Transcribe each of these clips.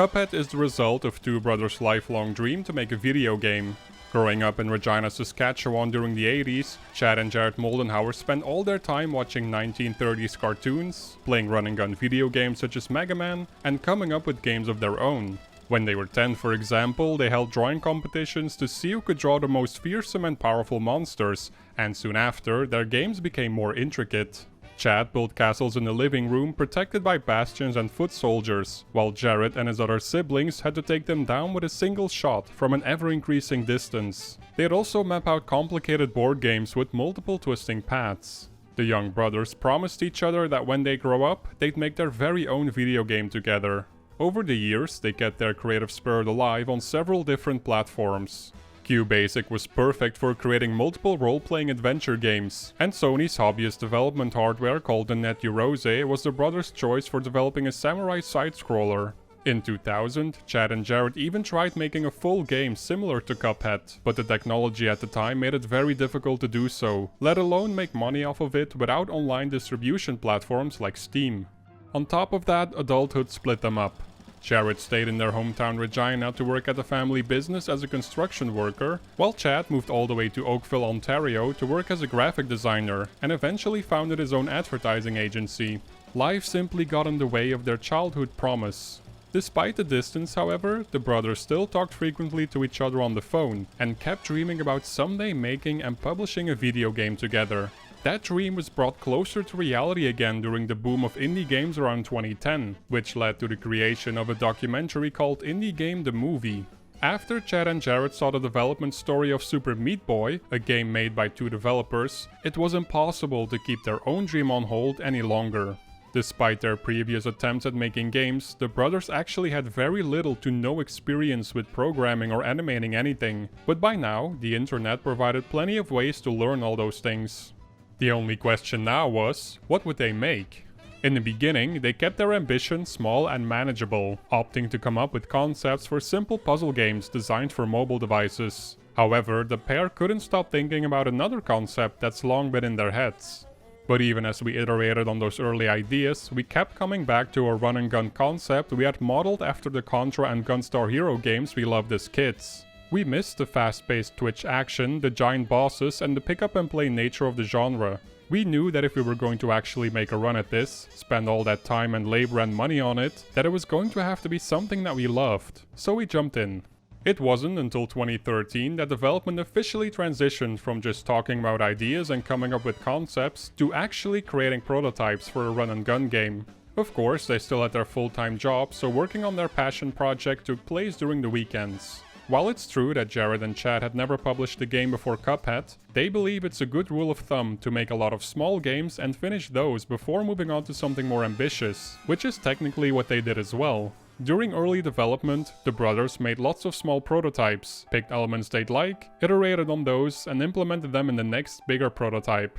Cuphead is the result of two brothers' lifelong dream to make a video game. Growing up in Regina, Saskatchewan during the 80s, Chad and Jared Moldenhauer spent all their time watching 1930s cartoons, playing run-and-gun video games such as Mega Man, and coming up with games of their own. When they were 10, for example, they held drawing competitions to see who could draw the most fearsome and powerful monsters, and soon after, their games became more intricate. Chad built castles in the living room protected by bastions and foot soldiers, while Jared and his other siblings had to take them down with a single shot from an ever-increasing distance. They'd also map out complicated board games with multiple twisting paths. The young brothers promised each other that when they grow up, they'd make their very own video game together. Over the years, they kept their creative spirit alive on several different platforms. QBasic was perfect for creating multiple role-playing adventure games, and Sony's hobbyist development hardware called the NetUrose was the brothers' choice for developing a samurai side-scroller. In 2000, Chad and Jared even tried making a full game similar to Cuphead, but the technology at the time made it very difficult to do so, let alone make money off of it without online distribution platforms like Steam. On top of that, adulthood split them up. Jared stayed in their hometown Regina to work at a family business as a construction worker, while Chad moved all the way to Oakville, Ontario to work as a graphic designer, and eventually founded his own advertising agency. Life simply got in the way of their childhood promise. Despite the distance, however, the brothers still talked frequently to each other on the phone, and kept dreaming about someday making and publishing a video game together. That dream was brought closer to reality again during the boom of indie games around 2010, which led to the creation of a documentary called Indie Game the Movie. After Chad and Jared saw the development story of Super Meat Boy, a game made by two developers, it was impossible to keep their own dream on hold any longer. Despite their previous attempts at making games, the brothers actually had very little to no experience with programming or animating anything, but by now, the internet provided plenty of ways to learn all those things. The only question now was, what would they make? In the beginning, they kept their ambition small and manageable, opting to come up with concepts for simple puzzle games designed for mobile devices. However, the pair couldn't stop thinking about another concept that's long been in their heads. But even as we iterated on those early ideas, we kept coming back to a run-and-gun concept we had modeled after the Contra and Gunstar Heroes games we loved as kids. We missed the fast-paced twitch action, the giant bosses, and the pick-up-and-play nature of the genre. We knew that if we were going to actually make a run at this, spend all that time and labor and money on it, that it was going to have to be something that we loved. So we jumped in. It wasn't until 2013 that development officially transitioned from just talking about ideas and coming up with concepts to actually creating prototypes for a run-and-gun game. Of course, they still had their full-time jobs, so working on their passion project took place during the weekends. While it's true that Jared and Chad had never published a game before Cuphead, they believe it's a good rule of thumb to make a lot of small games and finish those before moving on to something more ambitious, which is technically what they did as well. During early development, the brothers made lots of small prototypes, picked elements they'd like, iterated on those, and implemented them in the next bigger prototype.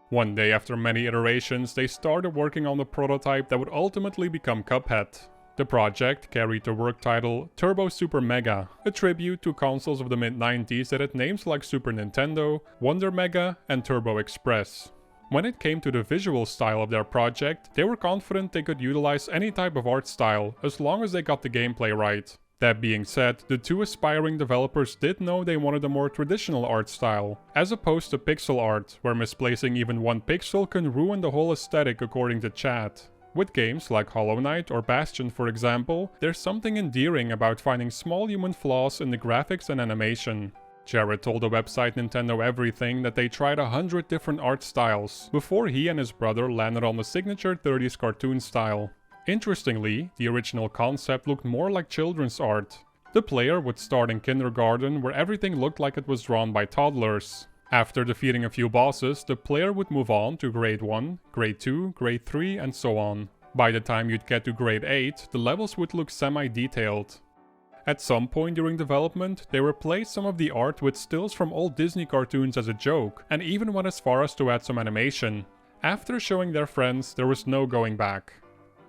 One day after many iterations, they started working on the prototype that would ultimately become Cuphead. The project carried the work title Turbo Super Mega, a tribute to consoles of the mid-90s that had names like Super Nintendo, Wonder Mega, and Turbo Express. When it came to the visual style of their project, they were confident they could utilize any type of art style, as long as they got the gameplay right. That being said, the two aspiring developers did know they wanted a more traditional art style, as opposed to pixel art, where misplacing even one pixel can ruin the whole aesthetic according to Chad. With games like Hollow Knight or Bastion for example, there's something endearing about finding small human flaws in the graphics and animation. Jared told the website Nintendo Everything that they tried 100 different art styles, before he and his brother landed on the signature 30s cartoon style. Interestingly, the original concept looked more like children's art. The player would start in kindergarten, where everything looked like it was drawn by toddlers. After defeating a few bosses, the player would move on to Grade 1, Grade 2, Grade 3, and so on. By the time you'd get to Grade 8, the levels would look semi-detailed. At some point during development, they replaced some of the art with stills from old Disney cartoons as a joke, and even went as far as to add some animation. After showing their friends, there was no going back.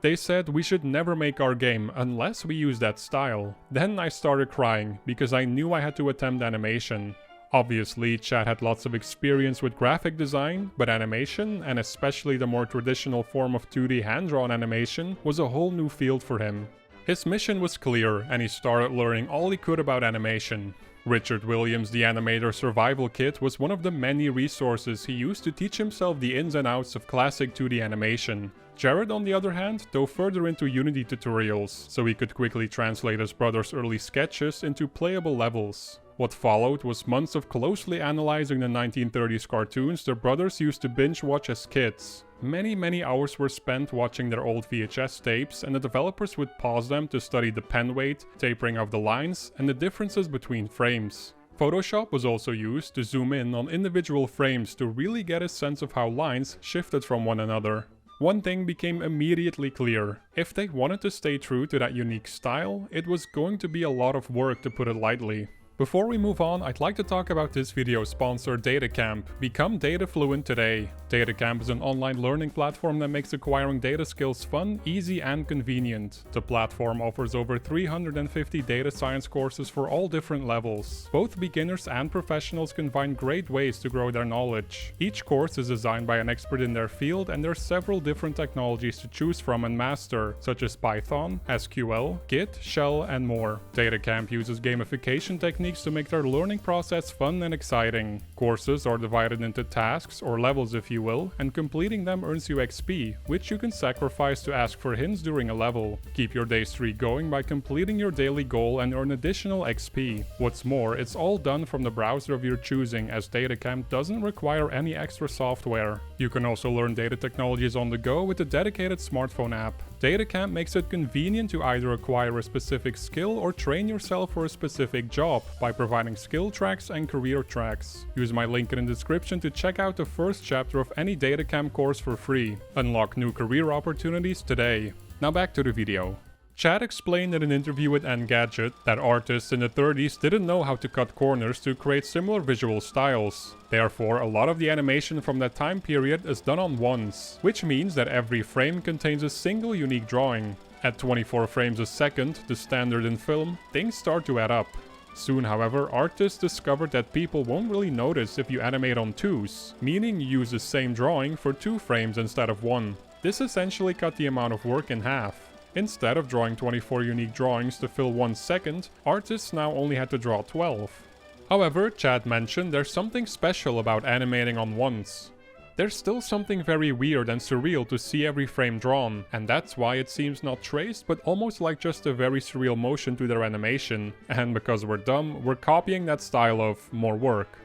They said we should never make our game unless we use that style. Then I started crying, because I knew I had to attempt animation. Obviously, Chad had lots of experience with graphic design, but animation, and especially the more traditional form of 2D hand-drawn animation, was a whole new field for him. His mission was clear, and he started learning all he could about animation. Richard Williams, the animator survival kit, was one of the many resources he used to teach himself the ins and outs of classic 2D animation. Jared, on the other hand, dove further into Unity tutorials, so he could quickly translate his brother's early sketches into playable levels. What followed was months of closely analyzing the 1930s cartoons their brothers used to binge watch as kids. Many hours were spent watching their old VHS tapes, and the developers would pause them to study the pen weight, tapering of the lines, and the differences between frames. Photoshop was also used to zoom in on individual frames to really get a sense of how lines shifted from one another. One thing became immediately clear: if they wanted to stay true to that unique style, it was going to be a lot of work, to put it lightly. Before we move on, I'd like to talk about this video's sponsor, DataCamp. Become data fluent today. DataCamp is an online learning platform that makes acquiring data skills fun, easy, and convenient. The platform offers over 350 data science courses for all different levels. Both beginners and professionals can find great ways to grow their knowledge. Each course is designed by an expert in their field, and there are several different technologies to choose from and master, such as Python, SQL, Git, Shell, and more. DataCamp uses gamification techniques to make their learning process fun and exciting. Courses are divided into tasks, or levels if you will, and completing them earns you XP, which you can sacrifice to ask for hints during a level. Keep your day streak going by completing your daily goal and earn additional XP. What's more, it's all done from the browser of your choosing, as DataCamp doesn't require any extra software. You can also learn data technologies on the go with a dedicated smartphone app. DataCamp makes it convenient to either acquire a specific skill or train yourself for a specific job by providing skill tracks and career tracks. Use my link in the description to check out the first chapter of any DataCamp course for free. Unlock new career opportunities today. Now back to the video. Chad explained in an interview with Engadget that artists in the 30s didn't know how to cut corners to create similar visual styles. Therefore, a lot of the animation from that time period is done on ones, which means that every frame contains a single unique drawing. At 24 frames a second, the standard in film, things start to add up. Soon, however, artists discovered that people won't really notice if you animate on twos, meaning you use the same drawing for 2 frames instead of 1. This essentially cut the amount of work in half. Instead of drawing 24 unique drawings to fill 1 second, artists now only had to draw 12. However, Chad mentioned there's something special about animating on ones. There's still something very weird and surreal to see every frame drawn, and that's why it seems not traced but almost like just a very surreal motion to their animation, and because we're dumb, we're copying that style of more work.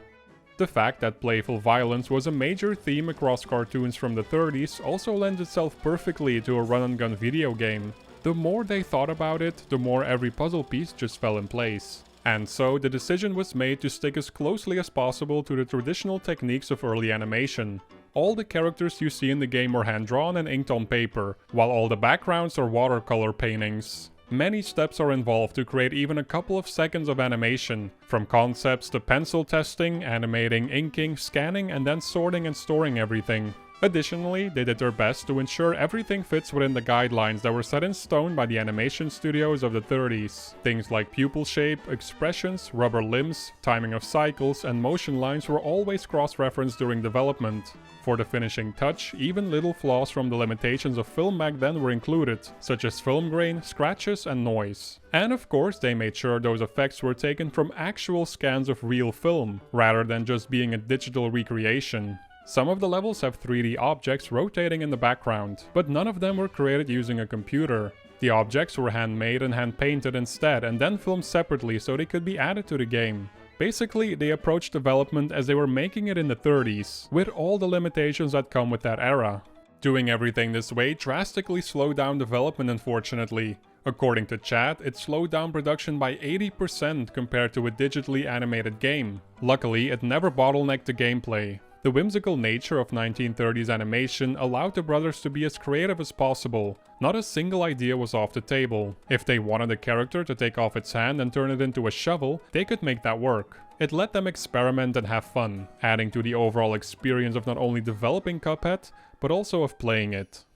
The fact that playful violence was a major theme across cartoons from the 30s also lends itself perfectly to a run-and-gun video game. The more they thought about it, the more every puzzle piece just fell in place. And so the decision was made to stick as closely as possible to the traditional techniques of early animation. All the characters you see in the game are hand-drawn and inked on paper, while all the backgrounds are watercolor paintings. Many steps are involved to create even a couple of seconds of animation, from concepts to pencil testing, animating, inking, scanning, and then sorting and storing everything. Additionally, they did their best to ensure everything fits within the guidelines that were set in stone by the animation studios of the 30s. Things like pupil shape, expressions, rubber limbs, timing of cycles, and motion lines were always cross-referenced during development. For the finishing touch, even little flaws from the limitations of film back then were included, such as film grain, scratches, and noise. And of course, they made sure those effects were taken from actual scans of real film, rather than just being a digital recreation. Some of the levels have 3D objects rotating in the background, but none of them were created using a computer. The objects were handmade and hand-painted instead, and then filmed separately so they could be added to the game. Basically, they approached development as they were making it in the 30s, with all the limitations that come with that era. Doing everything this way drastically slowed down development, unfortunately. According to Chad, it slowed down production by 80% compared to a digitally animated game. Luckily, it never bottlenecked the gameplay. The whimsical nature of 1930s animation allowed the brothers to be as creative as possible. Not a single idea was off the table. If they wanted a character to take off its hand and turn it into a shovel, they could make that work. It let them experiment and have fun, adding to the overall experience of not only developing Cuphead, but also of playing it.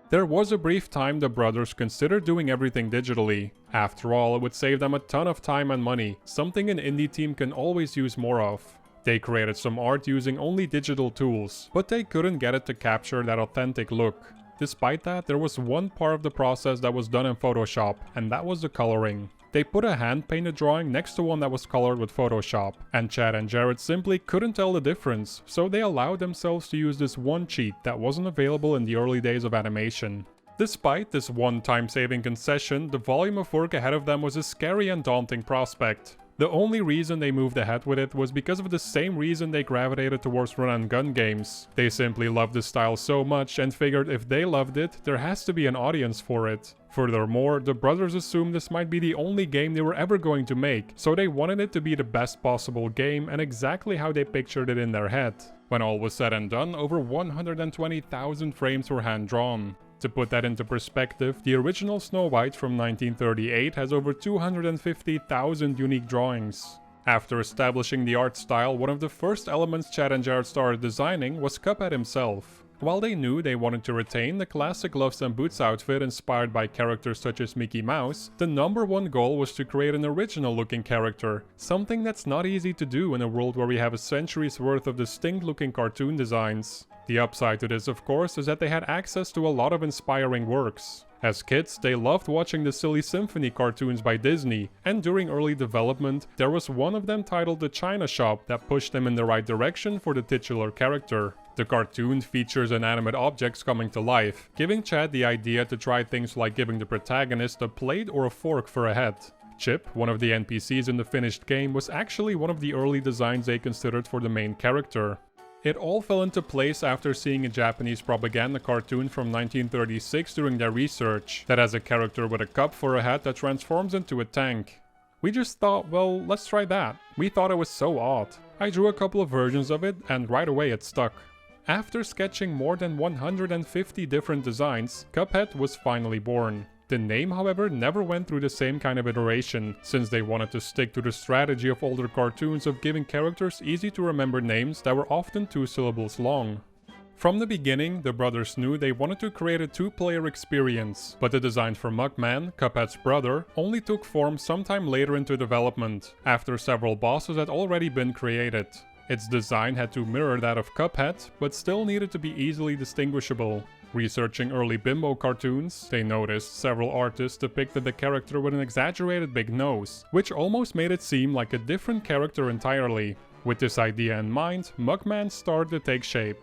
There was a brief time the brothers considered doing everything digitally. After all, it would save them a ton of time and money, something an indie team can always use more of. They created some art using only digital tools, but they couldn't get it to capture that authentic look. Despite that, there was one part of the process that was done in Photoshop, and that was the coloring. They put a hand-painted drawing next to one that was colored with Photoshop, and Chad and Jared simply couldn't tell the difference, so they allowed themselves to use this one cheat that wasn't available in the early days of animation. Despite this one time-saving concession, the volume of work ahead of them was a scary and daunting prospect. The only reason they moved ahead with it was because of the same reason they gravitated towards run-and-gun games. They simply loved the style so much and figured if they loved it, there has to be an audience for it. Furthermore, the brothers assumed this might be the only game they were ever going to make, so they wanted it to be the best possible game and exactly how they pictured it in their head. When all was said and done, over 120,000 frames were hand-drawn. To put that into perspective, the original Snow White from 1938 has over 250,000 unique drawings. After establishing the art style, one of the first elements Chad and Jared started designing was Cuphead himself. While they knew they wanted to retain the classic gloves and boots outfit inspired by characters such as Mickey Mouse, the number one goal was to create an original looking character, something that's not easy to do in a world where we have a century's worth of distinct looking cartoon designs. The upside to this, of course, is that they had access to a lot of inspiring works. As kids, they loved watching the Silly Symphony cartoons by Disney, and during early development, there was one of them titled The China Shop that pushed them in the right direction for the titular character. The cartoon features inanimate objects coming to life, giving Chad the idea to try things like giving the protagonist a plate or a fork for a head. Chip, one of the NPCs in the finished game, was actually one of the early designs they considered for the main character. It all fell into place after seeing a Japanese propaganda cartoon from 1936 during their research, that has a character with a cup for a head that transforms into a tank. We just thought, well, let's try that. We thought it was so odd. I drew a couple of versions of it, and right away it stuck. After sketching more than 150 different designs, Cuphead was finally born. The name, however, never went through the same kind of iteration, since they wanted to stick to the strategy of older cartoons of giving characters easy to remember names that were often 2 syllables long. From the beginning, the brothers knew they wanted to create a 2-player experience, but the design for Mugman, Cuphead's brother, only took form sometime later into development, after several bosses had already been created. Its design had to mirror that of Cuphead, but still needed to be easily distinguishable. Researching early Bimbo cartoons, they noticed several artists depicted the character with an exaggerated big nose, which almost made it seem like a different character entirely. With this idea in mind, Mugman started to take shape.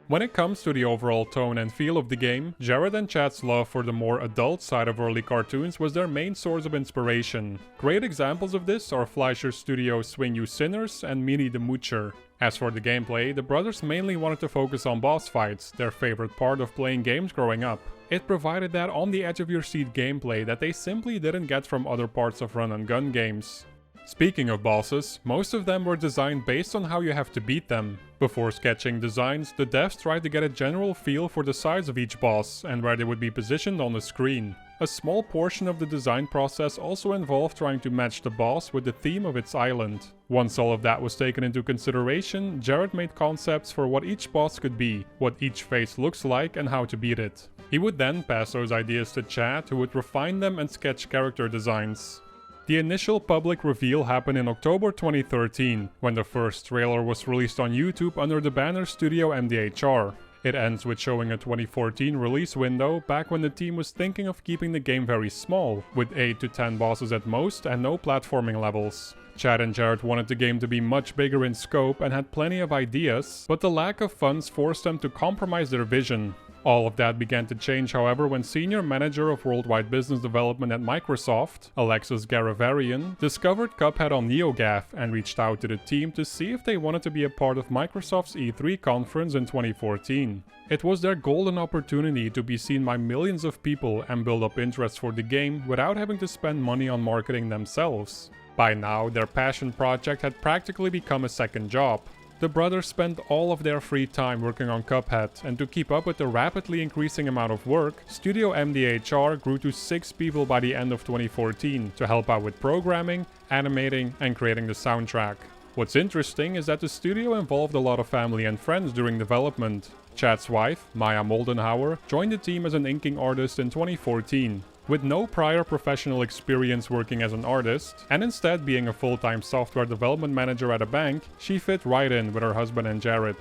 When it comes to the overall tone and feel of the game, Jared and Chad's love for the more adult side of early cartoons was their main source of inspiration. Great examples of this are Fleischer Studios' Swing You Sinners and Minnie the Moocher. As for the gameplay, the brothers mainly wanted to focus on boss fights, their favorite part of playing games growing up. It provided that on-the-edge-of-your-seat gameplay that they simply didn't get from other parts of run-and-gun games. Speaking of bosses, most of them were designed based on how you have to beat them. Before sketching designs, the devs tried to get a general feel for the size of each boss and where they would be positioned on the screen. A small portion of the design process also involved trying to match the boss with the theme of its island. Once all of that was taken into consideration, Jared made concepts for what each boss could be, what each face looks like, and how to beat it. He would then pass those ideas to Chad, who would refine them and sketch character designs. The initial public reveal happened in October 2013, when the first trailer was released on YouTube under the banner Studio MDHR. It ends with showing a 2014 release window, back when the team was thinking of keeping the game very small, with 8 to 10 bosses at most and no platforming levels. Chad and Jared wanted the game to be much bigger in scope and had plenty of ideas, but the lack of funds forced them to compromise their vision. All of that began to change, however, when Senior Manager of Worldwide Business Development at Microsoft, Alexis Garavarian, discovered Cuphead on NeoGAF and reached out to the team to see if they wanted to be a part of Microsoft's E3 conference in 2014. It was their golden opportunity to be seen by millions of people and build up interest for the game without having to spend money on marketing themselves. By now, their passion project had practically become a second job. The brothers spent all of their free time working on Cuphead, and to keep up with the rapidly increasing amount of work, Studio MDHR grew to 6 people by the end of 2014 to help out with programming, animating, and creating the soundtrack. What's interesting is that the studio involved a lot of family and friends during development. Chad's wife, Maya Moldenhauer, joined the team as an inking artist in 2014. With no prior professional experience working as an artist, and instead being a full-time software development manager at a bank, she fit right in with her husband and Jared.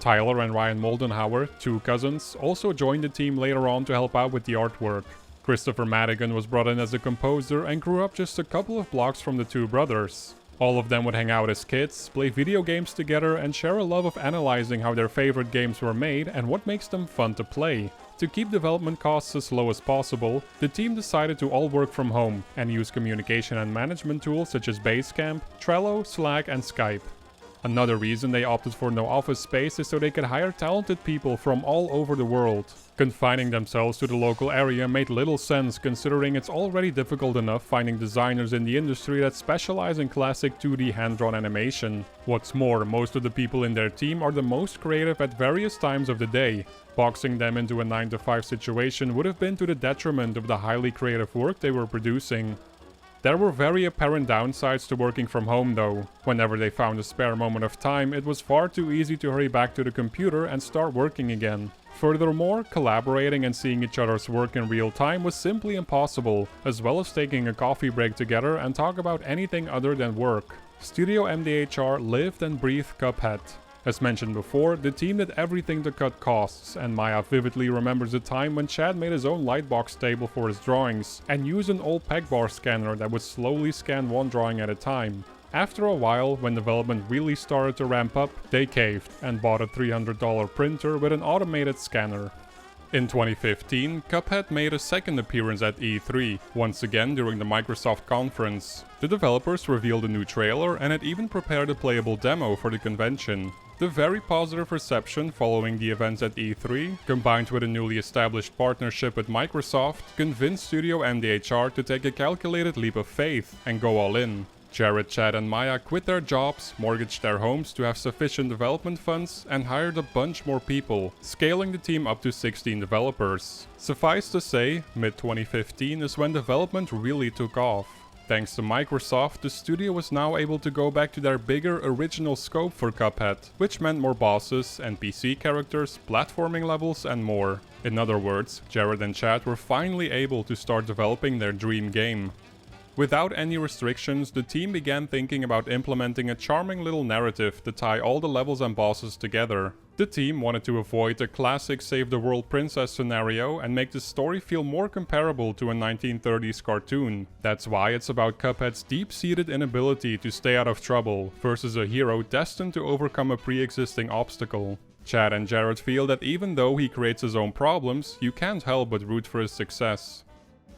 Tyler and Ryan Moldenhauer, two cousins, also joined the team later on to help out with the artwork. Christopher Madigan was brought in as a composer and grew up just a couple of blocks from the two brothers. All of them would hang out as kids, play video games together, and share a love of analyzing how their favorite games were made and what makes them fun to play. To keep development costs as low as possible, the team decided to all work from home and use communication and management tools such as Basecamp, Trello, Slack, and Skype. Another reason they opted for no office space is so they could hire talented people from all over the world. Confining themselves to the local area made little sense considering it's already difficult enough finding designers in the industry that specialize in classic 2D hand-drawn animation. What's more, most of the people in their team are the most creative at various times of the day. Boxing them into a 9-to-5 situation would have been to the detriment of the highly creative work they were producing. There were very apparent downsides to working from home though. Whenever they found a spare moment of time, it was far too easy to hurry back to the computer and start working again. Furthermore, collaborating and seeing each other's work in real time was simply impossible, as well as taking a coffee break together and talk about anything other than work. Studio MDHR lived and breathed Cuphead. As mentioned before, the team did everything to cut costs, and Maya vividly remembers a time when Chad made his own lightbox table for his drawings, and used an old peg bar scanner that would slowly scan one drawing at a time. After a while, when development really started to ramp up, they caved, and bought a $300 printer with an automated scanner. In 2015, Cuphead made a second appearance at E3, once again during the Microsoft conference. The developers revealed a new trailer and had even prepared a playable demo for the convention. The very positive reception following the events at E3, combined with a newly established partnership with Microsoft, convinced Studio MDHR to take a calculated leap of faith and go all in. Jared, Chad, and Maya quit their jobs, mortgaged their homes to have sufficient development funds, and hired a bunch more people, scaling the team up to 16 developers. Suffice to say, mid-2015 is when development really took off. Thanks to Microsoft, the studio was now able to go back to their bigger original scope for Cuphead, which meant more bosses, NPC characters, platforming levels, and more. In other words, Jared and Chad were finally able to start developing their dream game. Without any restrictions, the team began thinking about implementing a charming little narrative to tie all the levels and bosses together. The team wanted to avoid the classic save-the-world princess scenario and make the story feel more comparable to a 1930s cartoon. That's why it's about Cuphead's deep-seated inability to stay out of trouble versus a hero destined to overcome a pre-existing obstacle. Chad and Jared feel that even though he creates his own problems, you can't help but root for his success.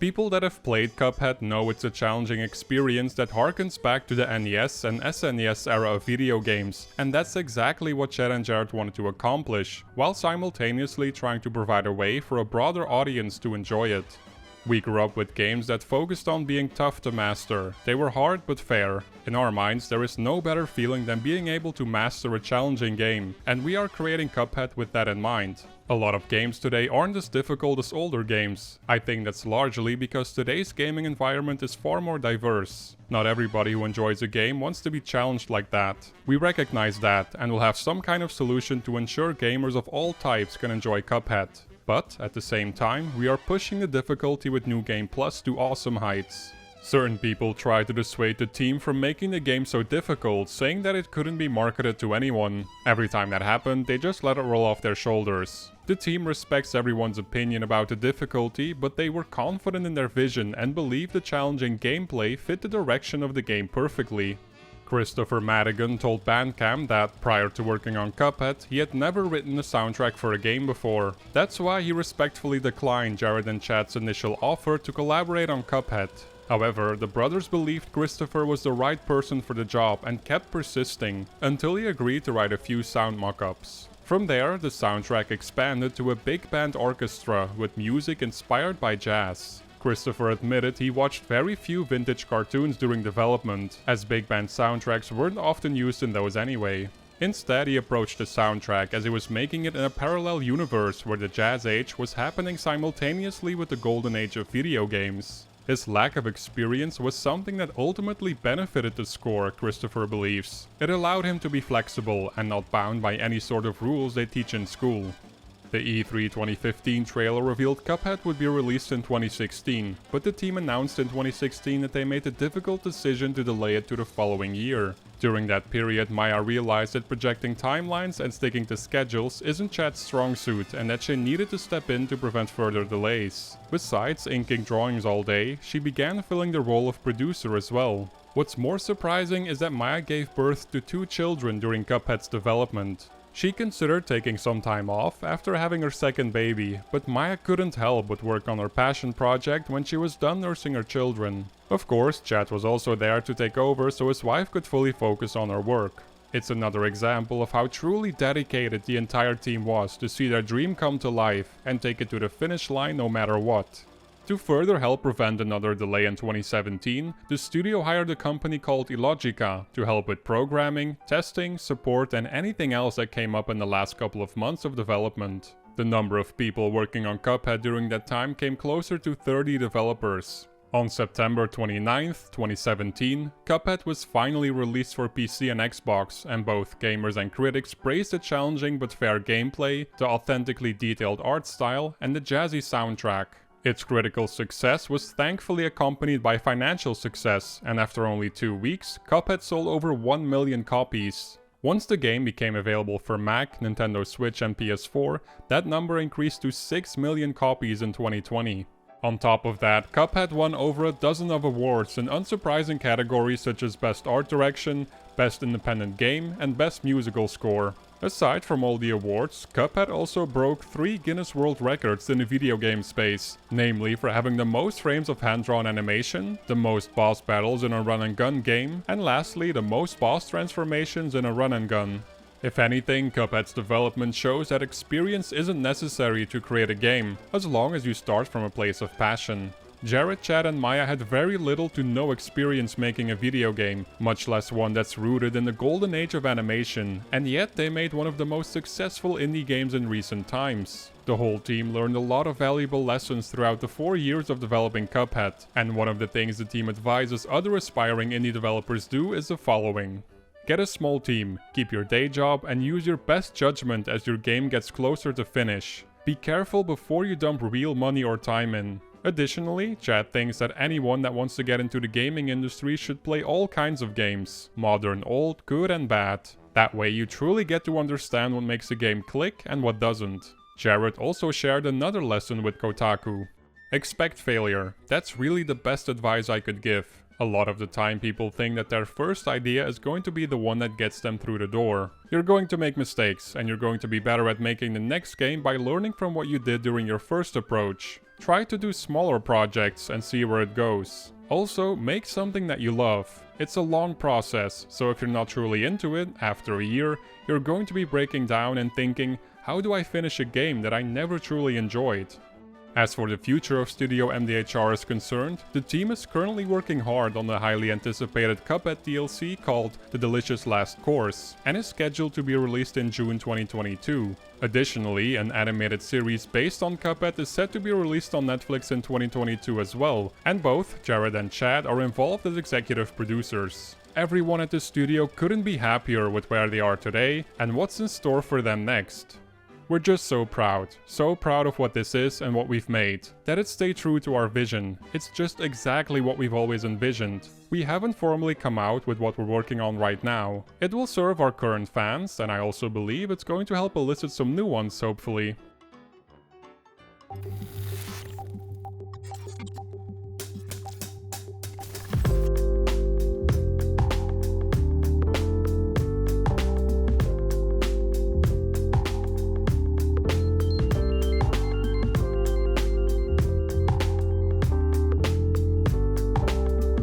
People that have played Cuphead know it's a challenging experience that harkens back to the NES and SNES era of video games, and that's exactly what Chad and Jared wanted to accomplish, while simultaneously trying to provide a way for a broader audience to enjoy it. We grew up with games that focused on being tough to master. They were hard but fair. In our minds, there is no better feeling than being able to master a challenging game, and we are creating Cuphead with that in mind. A lot of games today aren't as difficult as older games. I think that's largely because today's gaming environment is far more diverse. Not everybody who enjoys a game wants to be challenged like that. We recognize that, and will have some kind of solution to ensure gamers of all types can enjoy Cuphead. But, at the same time, we are pushing the difficulty with New Game Plus to awesome heights. Certain people try to dissuade the team from making the game so difficult, saying that it couldn't be marketed to anyone. Every time that happened, they just let it roll off their shoulders. The team respects everyone's opinion about the difficulty, but they were confident in their vision and believed the challenging gameplay fit the direction of the game perfectly. Christopher Madigan told Bandcamp that, prior to working on Cuphead, he had never written a soundtrack for a game before. That's why he respectfully declined Jared and Chad's initial offer to collaborate on Cuphead. However, the brothers believed Christopher was the right person for the job and kept persisting, until he agreed to write a few sound mock-ups. From there, the soundtrack expanded to a big band orchestra with music inspired by jazz. Christopher admitted he watched very few vintage cartoons during development, as big band soundtracks weren't often used in those anyway. Instead, he approached the soundtrack as he was making it in a parallel universe where the Jazz Age was happening simultaneously with the Golden Age of video games. His lack of experience was something that ultimately benefited the score, Christopher believes. It allowed him to be flexible and not bound by any sort of rules they teach in school. The E3 2015 trailer revealed Cuphead would be released in 2016, but the team announced in 2016 that they made the difficult decision to delay it to the following year. During that period, Maya realized that projecting timelines and sticking to schedules isn't Chad's strong suit and that she needed to step in to prevent further delays. Besides inking drawings all day, she began filling the role of producer as well. What's more surprising is that Maya gave birth to 2 children during Cuphead's development. She considered taking some time off after having her second baby, but Maya couldn't help but work on her passion project when she was done nursing her children. Of course, Chad was also there to take over so his wife could fully focus on her work. It's another example of how truly dedicated the entire team was to see their dream come to life and take it to the finish line no matter what. To further help prevent another delay in 2017, the studio hired a company called Illogica to help with programming, testing, support and anything else that came up in the last couple of months of development. The number of people working on Cuphead during that time came closer to 30 developers. On September 29, 2017, Cuphead was finally released for PC and Xbox, and both gamers and critics praised the challenging but fair gameplay, the authentically detailed art style, and the jazzy soundtrack. Its critical success was thankfully accompanied by financial success, and after only 2 weeks, Cuphead sold over 1 million copies. Once the game became available for Mac, Nintendo Switch and PS4, that number increased to 6 million copies in 2020. On top of that, Cuphead won over a dozen of awards in unsurprising categories such as Best Art Direction, Best Independent Game, and Best Musical Score. Aside from all the awards, Cuphead also broke 3 Guinness World Records in the video game space, namely for having the most frames of hand-drawn animation, the most boss battles in a run-and-gun game, and lastly the most boss transformations in a run-and-gun. If anything, Cuphead's development shows that experience isn't necessary to create a game, as long as you start from a place of passion. Jared, Chad and Maya had very little to no experience making a video game, much less one that's rooted in the golden age of animation, and yet they made one of the most successful indie games in recent times. The whole team learned a lot of valuable lessons throughout the 4 years of developing Cuphead, and one of the things the team advises other aspiring indie developers do is the following. Get a small team, keep your day job, and use your best judgment as your game gets closer to finish. Be careful before you dump real money or time in. Additionally, Chad thinks that anyone that wants to get into the gaming industry should play all kinds of games, modern, old, good and bad. That way you truly get to understand what makes a game click and what doesn't. Jared also shared another lesson with Kotaku. Expect failure. That's really the best advice I could give. A lot of the time people think that their first idea is going to be the one that gets them through the door. You're going to make mistakes, and you're going to be better at making the next game by learning from what you did during your first approach. Try to do smaller projects and see where it goes. Also, make something that you love. It's a long process, so if you're not truly into it, after a year, you're going to be breaking down and thinking, how do I finish a game that I never truly enjoyed? As for the future of Studio MDHR is concerned, the team is currently working hard on the highly anticipated Cuphead DLC called The Delicious Last Course, and is scheduled to be released in June 2022. Additionally, an animated series based on Cuphead is set to be released on Netflix in 2022 as well, and both Jared and Chad are involved as executive producers. Everyone at the studio couldn't be happier with where they are today, and what's in store for them next. We're just so proud of what this is and what we've made, that it stayed true to our vision. It's just exactly what we've always envisioned. We haven't formally come out with what we're working on right now. It will serve our current fans, and I also believe it's going to help elicit some new ones, hopefully.